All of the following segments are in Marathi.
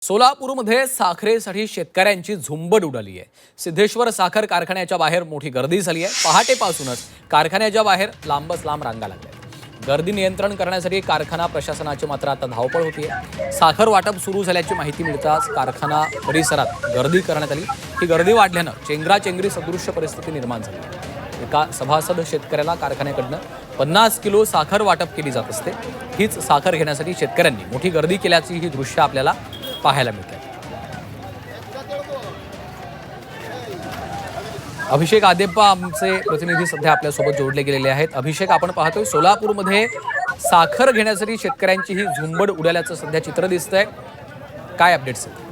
सोलापूरमध्ये साखरेसाठी शेतकऱ्यांची झुंबड उडाली आहे। सिद्धेश्वर साखर कारखान्याच्या बाहेर मोठी गर्दी झाली आहे। पहाटेपासूनच कारखान्याच्या बाहेर लांबच लांब रांगा लागल्या आहेत। गर्दी नियंत्रण करण्यासाठी कारखाना प्रशासनाची मात्र आता धावपळ होतीये। साखर वाटप सुरू झाल्याची माहिती मिळताच कारखाना परिसरात गर्दी करण्यात आली। ही गर्दी वाढल्यानं चेंगराचेंगरी सदृश्य परिस्थिती निर्माण झाली। एका सभासद शेतकऱ्याला कारखान्याकडनं 50 किलो साखर वाटप केली जात असते। हीच साखर घेण्यासाठी शेतकऱ्यांनी मोठी गर्दी केल्याची ही दृश्य आपल्याला पाहायला मिळते। अभिषेक आदेप्पा आमचे प्रतिनिधी सध्या आपल्या सोबत जोडले गेलेले आहेत। अभिषेक, आपण पाहतोय सोलापूरमध्ये साखर घेण्यासाठी शेतकऱ्यांची ही झुंबड उडाल्याचं सध्या चित्र दिसतंय। काय अपडेट्स आहेत?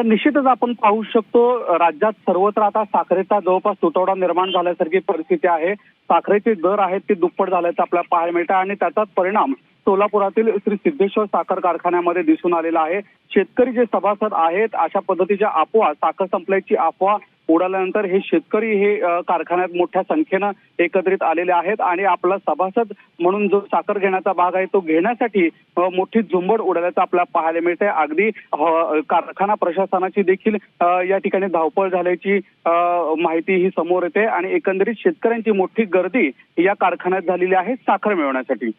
निश्चितच आपण पाहू शकतो, राज्यात सर्वत्र आता साखरेचा जवळपास तुटवडा निर्माण झाल्यासारखी परिस्थिती आहे। साखरेचे दर आहेत ते दुप्पट झाल्याचं आपल्याला पाहायला मिळतं आणि त्याचाच परिणाम सोलापुरातील श्री सिद्धेश्वर साखर कारखान्यामध्ये दिसून आलेला आहे। शेतकरी जे सभासद आहेत, अशा पद्धतीच्या अफवा, साखर संपल्याची अफवा उडाल्यानंतर हे शेतकरी कारखान्यात मोठ्या संख्येनं एकत्रित आलेले आहेत आणि आपला सभासद म्हणून जो साखर घेण्याचा भाग आहे तो घेण्यासाठी मोठी झुंबड उडाल्याचं आपल्याला पाहायला मिळतंय। अगदी कारखाना प्रशासनाची देखील या ठिकाणी धावपळ झाल्याची माहिती ही समोर येते आणि एकंदरीत शेतकऱ्यांची मोठी गर्दी या कारखान्यात झालेली आहे साखर मिळवण्यासाठी।